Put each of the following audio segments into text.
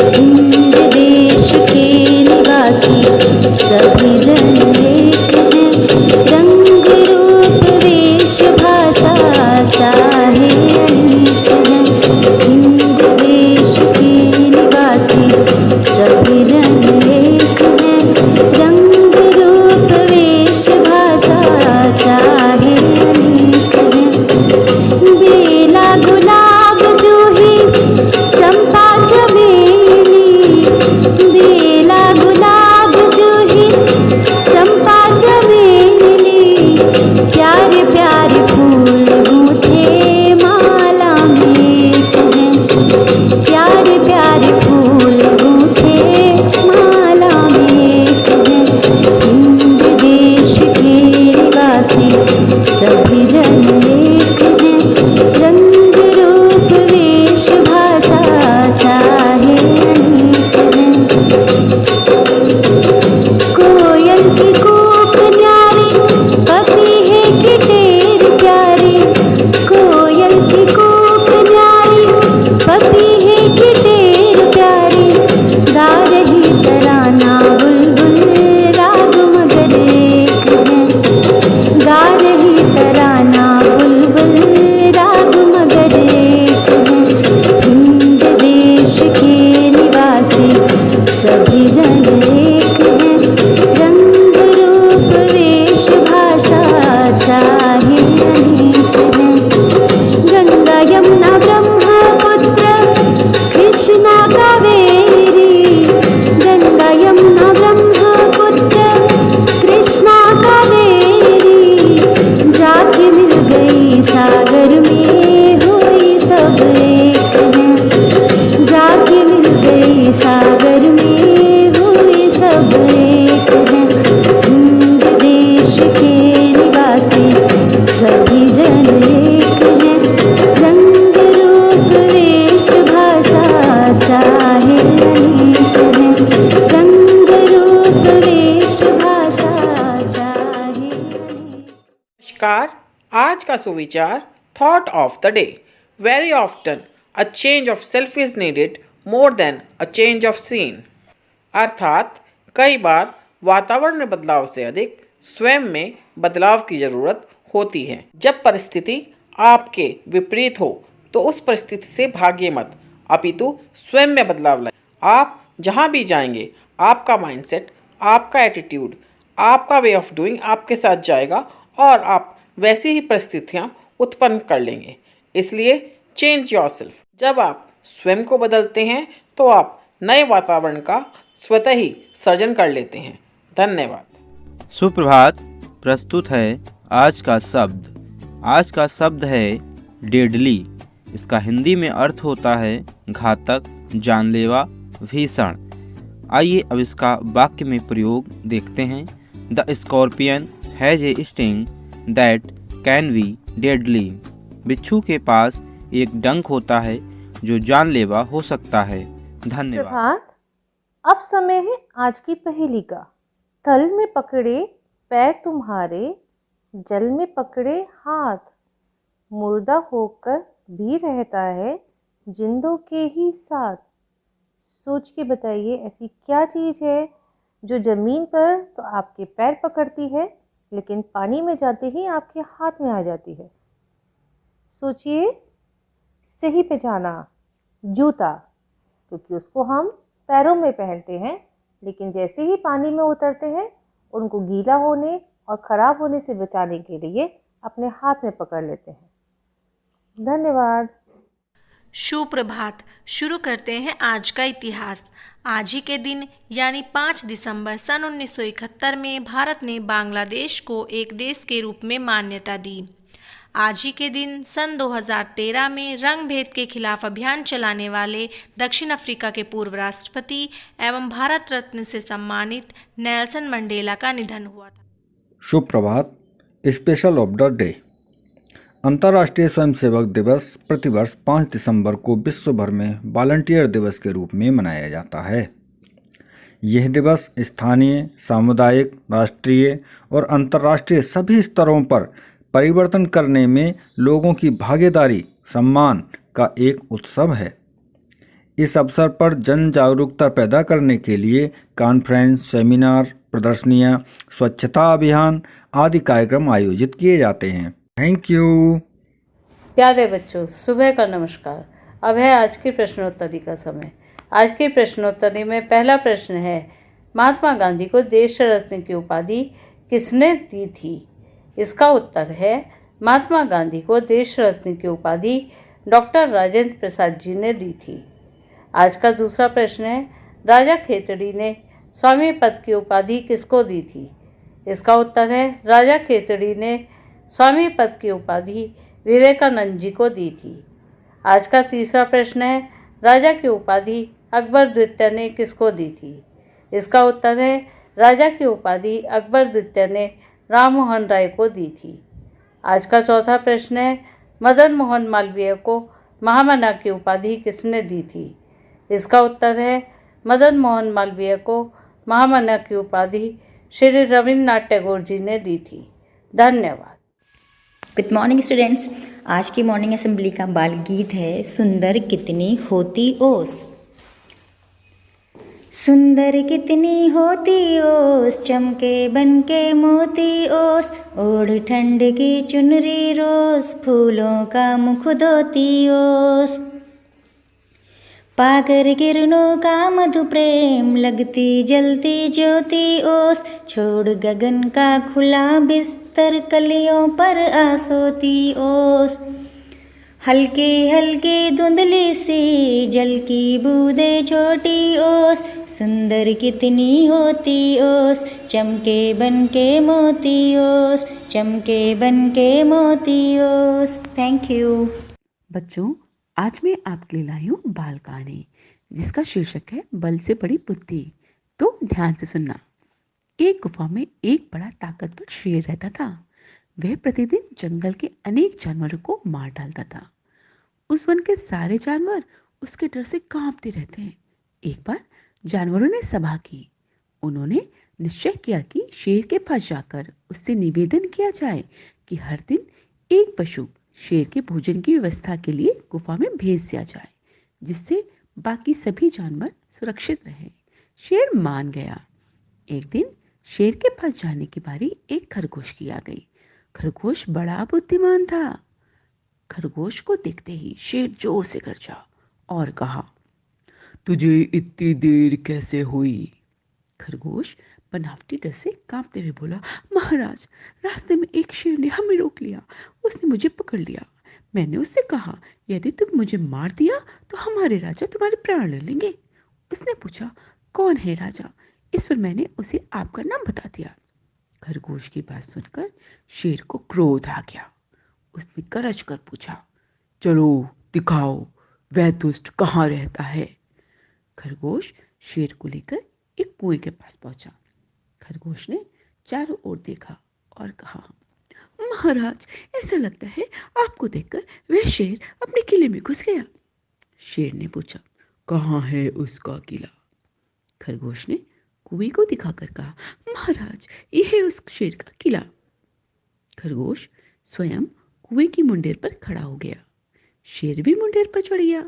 हिंद देश के निवासी सभी जन एक हैं। रंग रूप वेश भाषा चाहे अनेक हैं। हिंद देश के निवासी सभी जन एक हैं। रंग रूप वेश भाषा चाहे अनेक हैं। बेला गुलाब जूही चंपा चमेली, बेला गुलाब जूही चंपा चमेली, प्यारे प्यारे फूल गूंथे माला में एक हैं। प्यारे प्यारे फूल गूंथे माला में एक हैं। हिंद देश के निवासी सभी जन एक हैं। रंग रूप वेश भाषा चाहे अनेक हैं। कोयल की कूक न्यारी, पपीहे की टेर प्यारी, कोयल की कूक न्यारी, पपीहे की टेर प्यारी, गा रही तराना बुलबुल राग मगर एक हैं। गा रही तराना बुलबुल राग मगर एक हैं। हिंद देश के निवासी सभी जन एक हैं। रंग रूप वेश भाषा चाहे अनेक हैं। गंगा यमुना ब्रह्मपुत्र कृष्णा कावेरी, गंगा यमुना ब्रह्मपुत्र कृष्णा कावेरी, जाके मिल गई सागर में हुई सब एक हैं। जाके मिल गई सागर में हुई सब एक हैं। हिंद देश के निवासी सभी जन एक हैं। रंग रूप वेश भाषा चाहे अनेक हैं। रंग रूप वेश भाषा चाहे अनेक। नमस्कार। आज का सुविचार thought of the day. Very often a change of self is needed more than a change of scene. अर्थात कई बार वातावरण में बदलाव से अधिक स्वयं में बदलाव की ज़रूरत होती है। जब परिस्थिति आपके विपरीत हो तो उस परिस्थिति से भागिए मत, अपितु स्वयं में बदलाव लाएं। आप जहाँ भी जाएंगे आपका माइंडसेट, आपका एटीट्यूड, आपका वे ऑफ डूइंग आपके साथ जाएगा और आप वैसी ही परिस्थितियाँ उत्पन्न कर लेंगे। इसलिए चेंज योरसेल्फ। जब आप स्वयं को बदलते हैं तो आप नए वातावरण का स्वतः ही सर्जन कर लेते हैं। धन्यवाद। सुप्रभात। प्रस्तुत है आज का शब्द। आज का शब्द है डेडली। इसका हिंदी में अर्थ होता है घातक, जानलेवा, भीषण। आइए अब इसका वाक्य में प्रयोग देखते हैं। The scorpion has a sting that can be deadly. बिच्छू के पास एक डंक होता है जो जानलेवा हो सकता है। धन्यवाद। प्रभात। अब समय है आज की पहेली का। थल में पकड़े पैर तुम्हारे, जल में पकड़े हाथ, मुर्दा होकर भी रहता है जिंदों के ही साथ। सोच के बताइए ऐसी क्या चीज़ है जो ज़मीन पर तो आपके पैर पकड़ती है लेकिन पानी में जाते ही आपके हाथ में आ जाती है। सोचिए। सही पहचाना, जूता, क्योंकि उसको हम पैरों में पहनते हैं लेकिन जैसे ही पानी में उतरते हैं उनको गीला होने और ख़राब होने से बचाने के लिए अपने हाथ में पकड़ लेते हैं। धन्यवाद। सुप्रभात। शुरू करते हैं आज का इतिहास। आज ही के दिन यानी 5 दिसंबर सन 1971 में भारत ने बांग्लादेश को एक देश के रूप में मान्यता दी। आज ही के दिन सन 2013 में रंग भेद के खिलाफ अभियान चलाने वाले दक्षिण अफ्रीका के पूर्व राष्ट्रपति एवं भारत रत्न से सम्मानित नेल्सन मंडेला का निधन हुआ था। सुप्रभात। Special of the day. अंतर्राष्ट्रीय स्वयंसेवक दिवस प्रतिवर्ष 5 दिसंबर को विश्व भर में वॉलंटियर दिवस के रूप में मनाया जाता है। यह दिवस स्थानीय, सामुदायिक, राष्ट्रीय और अंतर्राष्ट्रीय सभी स्तरों पर परिवर्तन करने में लोगों की भागीदारी, सम्मान का एक उत्सव है। इस अवसर पर जन जागरूकता पैदा करने के लिए कॉन्फ्रेंस, सेमिनार, प्रदर्शनियां, स्वच्छता अभियान आदि कार्यक्रम आयोजित किए जाते हैं। Thank you. प्यारे बच्चों, सुबह का नमस्कार। अब है आज की प्रश्नोत्तरी का समय। आज की प्रश्नोत्तरी में पहला प्रश्न है, महात्मा गांधी को देश रत्न की उपाधि किसने दी थी? इसका उत्तर है, महात्मा गांधी को देश रत्न की उपाधि डॉक्टर राजेंद्र प्रसाद जी ने दी थी। आज का दूसरा प्रश्न है, राजा खेतड़ी ने स्वामी पद की उपाधि किसको दी थी? इसका उत्तर है, राजा खेतड़ी ने स्वामी पद की उपाधि विवेकानंद जी को दी थी। आज का तीसरा प्रश्न है, राजा की उपाधि अकबर द्वितीय ने किसको दी थी? इसका उत्तर है, राजा की उपाधि अकबर द्वितीय ने राम मोहन राय को दी थी। आज का चौथा प्रश्न है, मदन मोहन मालवीय को महामना की उपाधि किसने दी थी? इसका उत्तर है, मदन मोहन मालवीय को महामना की उपाधि श्री रविन्द्रनाथ टैगोर जी ने दी थी। धन्यवाद। Good morning students. आज की मॉर्निंग असेंबली का बाल गीत है, सुंदर कितनी होती ओस। सुंदर कितनी होती ओस, चमके बन के मोती ओस, ओढ़ ठंड की चुनरी रोज, फूलों का मुख धोती ओस। पाकर किरणों का मधु प्रेम, लगती जलती ज्योति ओस, छोड़ गगन का खुला बिस्तर, कलियों पर आसोती ओस। हल्की हल्की धुंधली सी जल की बूंदे छोटी ओस, सुंदर कितनी होती ओस, चमके बन के मोती ओस, चमके बन के मोती ओस। Thank you. बच्चों, आज मैं आपके लिए लाई हूँ बाल कहानी, जिसका शीर्षक है बल से बड़ी बुद्धि। तो ध्यान से सुनना। एक गुफा में एक बड़ा ताकतवर शेर रहता था। वह प्रतिदिन जंगल के अनेक जानवरों को मार डालता था। उस वन के सारे जानवर उसके डर से कांपते रहते हैं। एक बार जानवरों ने सभा की। उन्होंने निश्चय किया कि शेर के पास जाकर उससे निवेदन किया जाए कि हर दिन एक पशु शेर के भोजन की व्यवस्था के लिए गुफा में भेज दिया जाए, जिससे बाकी सभी जानवर सुरक्षित रहे। शेर मान गया। एक दिन शेर के पास जाने की बारी एक खरगोश की आ गई। खरगोश बड़ा बुद्धिमान था। खरगोश को देखते ही शेर जोर से गरजा और कहा, तुझे इतनी देर कैसे हुई? खरगोश बनावटी डर से कांपते हुए बोला, महाराज, रास्ते में एक शेर ने हमें रोक लिया। उसने मुझे पकड़ लिया। मैंने उससे कहा, यदि तुम मुझे मार दिया तो हमारे राजा तुम्हारे प्राण ले लेंगे। उसने पूछा, कौन है राजा? इस पर मैंने उसे आपका नाम बता दिया। खरगोश की बात सुनकर शेर को क्रोध आ गया। उसने गरज कर पूछा, चलो दिखाओ, वह दुष्ट कहाँ रहता है? खरगोश शेर को लेकर एक कुएं के पास पहुंचा। खरगोश ने चारों ओर देखा और कहा, महाराज, ऐसा लगता है आपको देखकर वह शेर अपने किले में घुस गया। शेर ने पूछा, कहाँ है उसका किला? खरगोश ने कुएं को दिखाकर कहा, महाराज, यह है उस शेर का किला। खरगोश स्वयं कुएं की मुंडेर पर खड़ा हो गया। शेर भी मुंडेर पर चढ़ गया।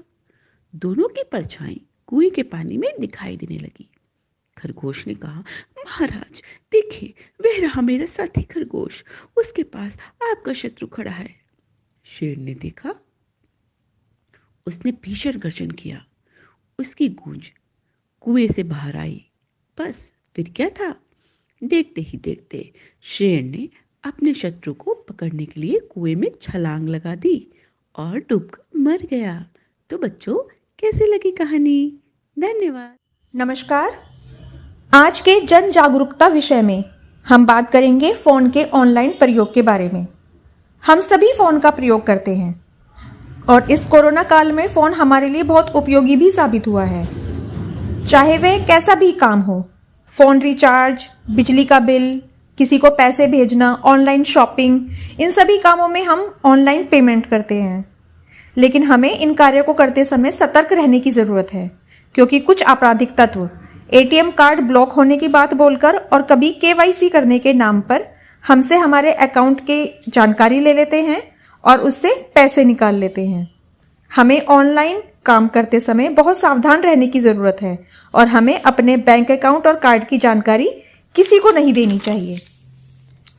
दोनों की परछाई कुएं के पानी में दिखाई देने लगी। खरगोश ने कहा, महाराज, देखिए, वह रहा मेरा साथी खरगोश। उसके पास आपका शत्रु खड़ा है। शेर ने देखा। उसने भीषण गर्जन किया। उसकी गूंज कुएं से बाहर आई। बस फिर क्या था? देखते ही देखते शेर ने अपने शत्रु को पकड़ने के लिए कुएं में छलांग लगा दी और डूबकर मर गया। तो बच्चों, कैसे लगी कहानी? धन्यवाद। नमस्कार। आज के जन जागरूकता विषय में हम बात करेंगे फ़ोन के ऑनलाइन प्रयोग के बारे में। हम सभी फ़ोन का प्रयोग करते हैं और इस कोरोना काल में फ़ोन हमारे लिए बहुत उपयोगी भी साबित हुआ है। चाहे वह कैसा भी काम हो, फ़ोन रिचार्ज, बिजली का बिल, किसी को पैसे भेजना, ऑनलाइन शॉपिंग, इन सभी कामों में हम ऑनलाइन पेमेंट करते हैं। लेकिन हमें इन कार्यों को करते समय सतर्क रहने की ज़रूरत है, क्योंकि कुछ आपराधिक तत्व एटीएम कार्ड ब्लॉक होने की बात बोलकर और कभी केवाईसी करने के नाम पर हमसे हमारे अकाउंट की जानकारी ले लेते हैं और उससे पैसे निकाल लेते हैं। हमें ऑनलाइन काम करते समय बहुत सावधान रहने की ज़रूरत है और हमें अपने बैंक अकाउंट और कार्ड की जानकारी किसी को नहीं देनी चाहिए।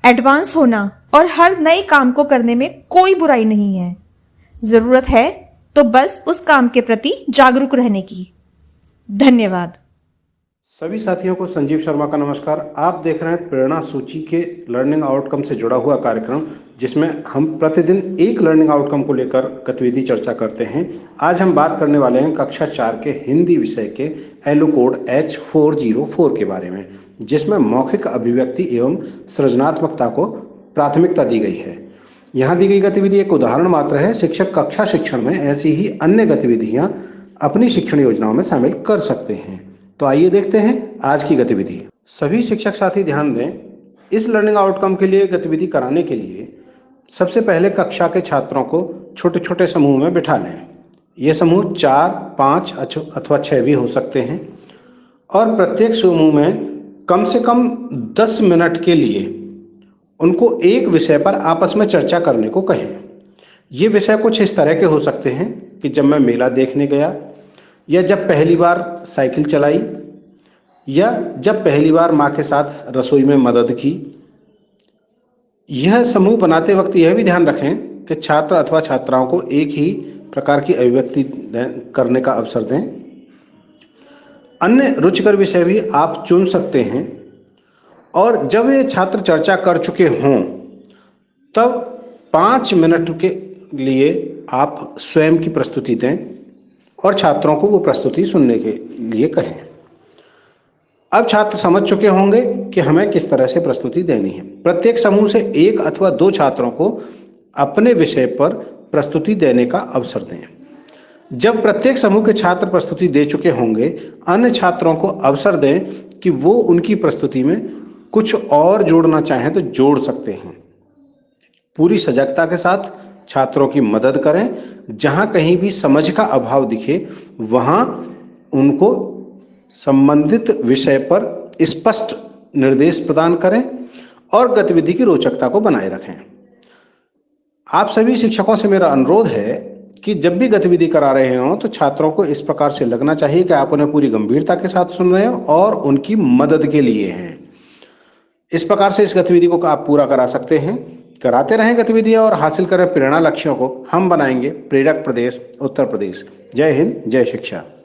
एडवांस होना और हर नए काम को करने में कोई बुराई नहीं है। ज़रूरत है तो बस उस काम के प्रति जागरूक रहने की। धन्यवाद। सभी साथियों को संजीव शर्मा का नमस्कार। आप देख रहे हैं प्रेरणा सूची के लर्निंग आउटकम से जुड़ा हुआ कार्यक्रम, जिसमें हम प्रतिदिन एक लर्निंग आउटकम को लेकर गतिविधि चर्चा करते हैं। आज हम बात करने वाले हैं कक्षा 4 के हिंदी विषय के एलो कोड H404 के बारे में, जिसमें मौखिक अभिव्यक्ति एवं सृजनात्मकता को प्राथमिकता दी गई है। यहाँ दी गई गतिविधि एक उदाहरण मात्र है। शिक्षक कक्षा शिक्षण में ऐसी ही अन्य गतिविधियाँ अपनी शिक्षण योजनाओं में शामिल कर सकते हैं। तो आइए देखते हैं आज की गतिविधि। सभी शिक्षक साथी ध्यान दें, इस लर्निंग आउटकम के लिए गतिविधि कराने के लिए सबसे पहले कक्षा के छात्रों को छोटे छोटे समूह में बिठा लें। ये समूह 4, 5 अथवा 6 भी हो सकते हैं और प्रत्येक समूह में कम से कम 10 मिनट के लिए उनको एक विषय पर आपस में चर्चा करने को कहें। ये विषय कुछ इस तरह के हो सकते हैं कि जब मैं मेला देखने गया, या जब पहली बार साइकिल चलाई, या जब पहली बार माँ के साथ रसोई में मदद की। यह समूह बनाते वक्त यह भी ध्यान रखें कि छात्र अथवा छात्राओं को एक ही प्रकार की अभिव्यक्ति करने का अवसर दें। अन्य रुचिकर विषय भी आप चुन सकते हैं और जब ये छात्र चर्चा कर चुके हों तब 5 मिनट के लिए आप स्वयं की प्रस्तुति दें और छात्रों को वो प्रस्तुति सुनने के लिए कहें। अब छात्र समझ चुके होंगे कि हमें किस तरह से प्रस्तुति देनी है। प्रत्येक समूह से 1 अथवा 2 छात्रों को अपने विषय पर प्रस्तुति देने का अवसर दें। जब प्रत्येक समूह के छात्र प्रस्तुति दे चुके होंगे, अन्य छात्रों को अवसर दें कि वो उनकी प्रस्तुति में कुछ और जोड़ना चाहें तो जोड़ सकते हैं। पूरी सजगता के साथ छात्रों की मदद करें। जहां कहीं भी समझ का अभाव दिखे वहां उनको संबंधित विषय पर स्पष्ट निर्देश प्रदान करें और गतिविधि की रोचकता को बनाए रखें। आप सभी शिक्षकों से मेरा अनुरोध है कि जब भी गतिविधि करा रहे हों तो छात्रों को इस प्रकार से लगना चाहिए कि आप उन्हें पूरी गंभीरता के साथ सुन रहे हो और उनकी मदद के लिए हैं। इस प्रकार से इस गतिविधि को आप पूरा करा सकते हैं। कराते रहें गतिविधियां और हासिल करें प्रेरणा लक्ष्यों को। हम बनाएंगे प्रेरक प्रदेश उत्तर प्रदेश। जय हिंद, जय शिक्षा।